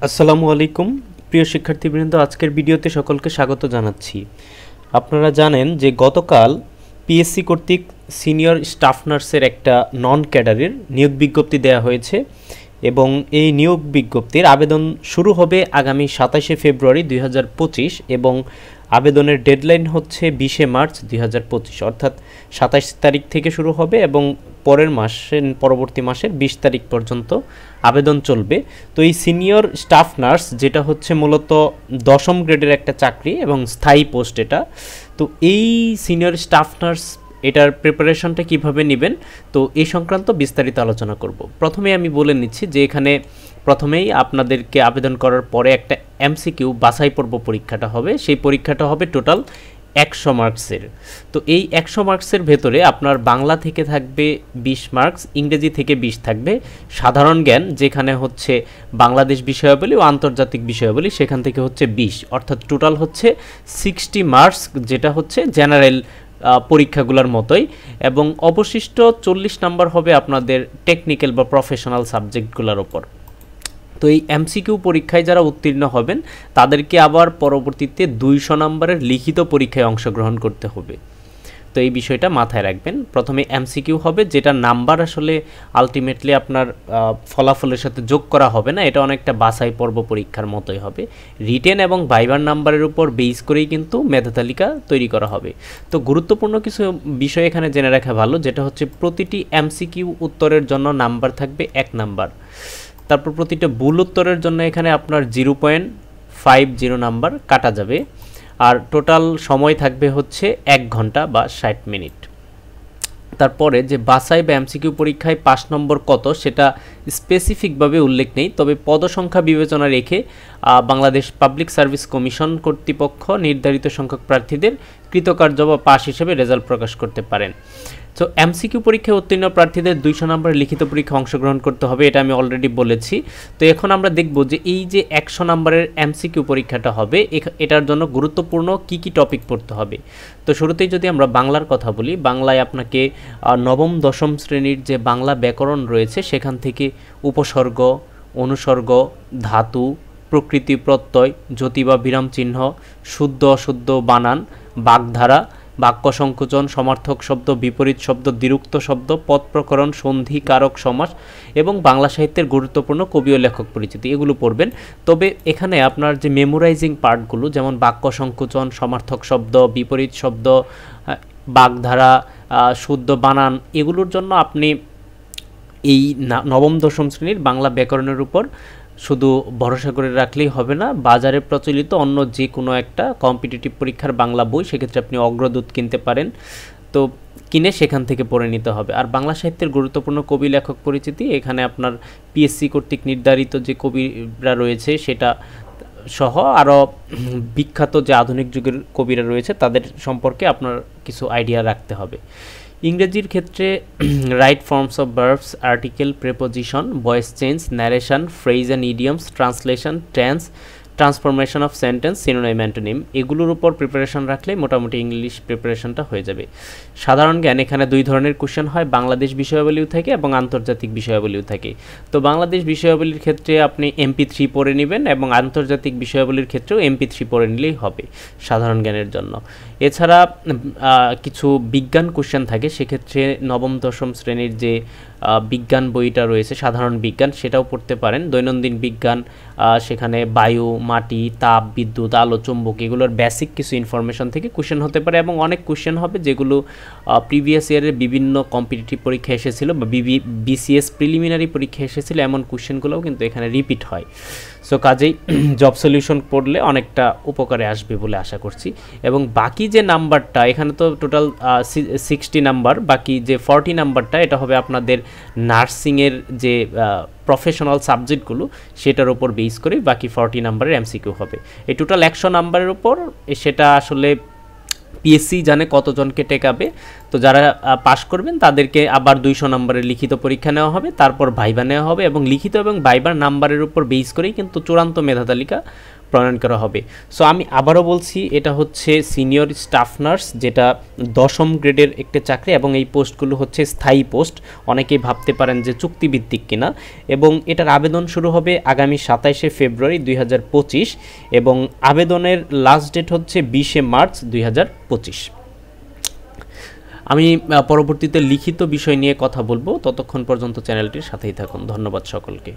আসসালামু আলাইকুম প্রিয় শিক্ষার্থীবৃন্দ, আজকের ভিডিওতে সকলকে স্বাগত জানাচ্ছি। আপনারা জানেন যে গতকাল পিএসসি কর্তৃক সিনিয়র স্টাফ নার্সের একটা নন ক্যাডারের নিয়োগ বিজ্ঞপ্তি দেওয়া হয়েছে এবং এই নিয়োগ বিজ্ঞপ্তির আবেদন শুরু হবে আগামী 27শে ফেব্রুয়ারি 2025 এবং আবেদনের ডেডলাইন হচ্ছে 20শে মার্চ 2025, অর্থাৎ 27 তারিখ থেকে শুরু হবে এবং পরবর্তী মাসের 20 তারিখ পর্যন্ত আবেদন চলবে। তো এই সিনিয়র স্টাফ নার্স যেটা হচ্ছে মূলত 10ম গ্রেডের একটা চাকরি এবং স্থায়ী পোস্ট এটা। তো এই সিনিয়র স্টাফ নার্স এটার প্রিপারেশনটা কিভাবে নেবেন, তো এই সংক্রান্ত বিস্তারিত আলোচনা করব। প্রথমে আমি বলে নিচ্ছি যে এখানে প্রথমেই আপনাদেরকে আবেদন করার পরে একটা এমসিকিউ বাছাই পর্ব পরীক্ষাটা হবে। সেই পরীক্ষাটা হবে টোটাল 100 মার্কসের। তো এই 100 মার্কসের ভেতরে আপনার বাংলা থেকে থাকবে 20 মার্কস, ইংরেজি থেকে 20 থাকবে, সাধারণ জ্ঞান যেখানে হচ্ছে বাংলাদেশ বিষয়াবলী ও আন্তর্জাতিক বিষয়াবলী সেখান থেকে হচ্ছে 20, অর্থাৎ টোটাল হচ্ছে 60 মার্কস, যেটা হচ্ছে জেনারেল পরীক্ষাগুলোর মতোই। এবং অবশিষ্ট 40 নাম্বার হবে আপনাদের টেকনিক্যাল বা প্রফেশনাল সাবজেক্টগুলোর ওপর। তো এই এমসিকিউ পরীক্ষায় যারা উত্তীর্ণ হবেন তাদেরকে আবার পরবর্তীতে 200 নম্বরের লিখিত পরীক্ষায় অংশগ্রহণ করতে হবে। তো এই বিষয়টা মাথায় রাখবেন। প্রথমে এমসিকিউ হবে, যেটা নাম্বার আসলে আলটিমেটলি আপনার ফলাফলের সাথে যোগ করা হবে না, এটা অনেকটা বাছাই পর্ব পরীক্ষার মতোই হবে। রিটেন এবং ভাইবার নাম্বারের উপর বেস করেই কিন্তু মেধা তালিকা তৈরি করা হবে। তো গুরুত্বপূর্ণ কিছু বিষয় এখানে জেনে রাখা ভালো, যেটা হচ্ছে প্রতিটি এমসিকিউ উত্তরের জন্য নাম্বার থাকবে 1 নাম্বার। তারপর প্রতিটা ভুল উত্তরের জন্য এখানে আপনার 0.50 নাম্বার কাটা যাবে, আর টোটাল সময় থাকবে হচ্ছে 1 ঘন্টা বা 60 মিনিট। তারপরে যে বাছাই বা এমসিকিউ পরীক্ষায় 5 নম্বর কত সেটা স্পেসিফিকভাবে উল্লেখ নেই, তবে পদসংখ্যা বিবেচনা রেখে বাংলাদেশ পাবলিক সার্ভিস কমিশন কর্তৃপক্ষ নির্ধারিত সংখ্যক প্রার্থীদের কৃতকার্য বা পাস হিসেবে রেজাল্ট প্রকাশ করতে পারেন। তো এমসিকিউ পরীক্ষায় উত্তীর্ণ প্রার্থীদের 200 নম্বরের লিখিত পরীক্ষা অংশগ্রহণ করতে হবে, এটা আমি অলরেডি বলেছি। তো এখন আমরা দেখব যে এই যে 100 নম্বরের এমসিকিউ পরীক্ষাটা হবে এটার জন্য গুরুত্বপূর্ণ কি কি টপিক পড়তে হবে। তো শুরুতেই যদি আমরা বাংলার কথা বলি, বাংলায় আপনাকে নবম দশম শ্রেণীর যে বাংলা ব্যাকরণ রয়েছে সেখান থেকে উপসর্গ, অনুসর্গ, ধাতু, প্রকৃতি, প্রত্যয়, যতি বা বিরাম চিহ্ন, শুদ্ধ অশুদ্ধ বানান, বাগধারা, বাক্য সংকোচন, সমার্থক শব্দ, বিপরীত শব্দ, দ্বিরুক্ত শব্দ, পদ প্রকরণ, সন্ধি, কারক, সমাস এবং বাংলা সাহিত্যের গুরুত্বপূর্ণ কবি ও লেখক পরিচিতি, এগুলো পড়বেন। তবে এখানে আপনার যে মেমোরাইজিং পার্টগুলো, যেমন বাক্য সংকোচন, সমার্থক শব্দ, বিপরীত শব্দ, বাগধারা, শুদ্ধ বানান, এগুলোর জন্য আপনি এই নবম দশম শ্রেণীর বাংলা ব্যাকরণের উপর শুধু ভরসা করে রাখলেই হবে না। বাজারে প্রচলিত অন্য যে কোনো একটা কম্পিটিটিভ পরীক্ষার বাংলা বই, সেক্ষেত্রে আপনি অগ্রদূত কিনতে পারেন, তো কিনে সেখান থেকে পড়ে নিতে হবে। আর বাংলা সাহিত্যের গুরুত্বপূর্ণ কবি লেখক পরিচিতি, এখানে আপনার পিএসসি কর্তৃক নির্ধারিত যে কবিরা রয়েছে সেটা সহ আরও বিখ্যাত যে আধুনিক যুগের কবিরা রয়েছে তাদের সম্পর্কে আপনার কিছু আইডিয়া রাখতে হবে। ইংরেজির ক্ষেত্রে right forms of verbs, article, preposition, voice change, narration, phrase and idioms, translation, tense, transformation of sentence, synonym, antonym, এগুলোর উপর প্রিপারেশন রাখলে মোটামুটি ইংলিশ প্রিপারেশনটা হয়ে যাবে। সাধারণ জ্ঞান এখানে 2 ধরনের কোশ্চেন হয়, বাংলাদেশ বিষয়াবলীও থাকে এবং আন্তর্জাতিক বিষয়াবলীও থাকে। তো বাংলাদেশ বিষয়াবলীর ক্ষেত্রে আপনি MP3 পড়ে নেবেন এবং আন্তর্জাতিক বিষয়াবলীর ক্ষেত্রেও MP3 পড়ে নিলেই হবে সাধারণ জ্ঞানের জন্য। এছাড়া কিছু বিজ্ঞান কোশ্চেন থাকে, সেক্ষেত্রে নবম দশম শ্রেণীর যে বিজ্ঞান বইটা রয়েছে সাধারণ বিজ্ঞান সেটাও পড়তে পারেন। দৈনন্দিন বিজ্ঞান, সেখানে বায়ু, মাটি, তাপ, বিদ্যুৎ, আলো, চুম্বক, এগুলোর বেসিক কিছু ইনফরমেশন থেকে কোশ্চেন হতে পারে এবং অনেক কোশ্চেন হবে যেগুলো প্রিভিয়াস ইয়ারের বিভিন্ন কম্পিটিটিভ পরীক্ষা এসেছিল বা BCS প্রিলিমিনারি পরীক্ষা এসেছিল, এমন কোশ্চেনগুলোও কিন্তু এখানে রিপিট হয়। সো কাজেই জব সলিউশন পড়লে অনেকটা উপকারে আসবে বলে আশা করছি। এবং বাকি যে নাম্বারটা, এখানে তো টোটাল 60 নাম্বার, বাকি যে 40 নাম্বারটা এটা হবে আপনাদের নার্সিংয়ের যে প্রফেশনাল সাবজেক্টগুলো সেটার উপর বেস করে বাকি 40 নাম্বারের এমসিকিউ হবে। এই টোটাল 100 নাম্বারের উপর সেটা আসলে পিএসসি জানে কতজনকে টেকাবে। তো যারা পাশ করবেন তাদেরকে আবার 200 নম্বরের লিখিত পরীক্ষা নেওয়া হবে, তারপর ভাইবা নেওয়া হবে এবং লিখিত এবং ভাইবার নাম্বারের উপর বেস করেই কিন্তু চূড়ান্ত মেধা তালিকা প্রণয়ন করা হবে। সো আমি আবারও বলছি, এটা হচ্ছে সিনিয়র স্টাফ নার্স, যেটা 10ম গ্রেডের একটা চাকরি এবং এই পোস্টগুলো হচ্ছে স্থায়ী পোস্ট। অনেকেই ভাবতে পারেন যে চুক্তিভিত্তিক কিনা, এবং এটার আবেদন শুরু হবে আগামী 27শে ফেব্রুয়ারি 2025 এবং আবেদনের লাস্ট ডেট হচ্ছে 20শে মার্চ 2025। আমি পরবর্তীতে লিখিত বিষয় নিয়ে কথা বলবো, ততক্ষণ পর্যন্ত চ্যানেলটির সাথেই থাকুন। ধন্যবাদ সকলকে।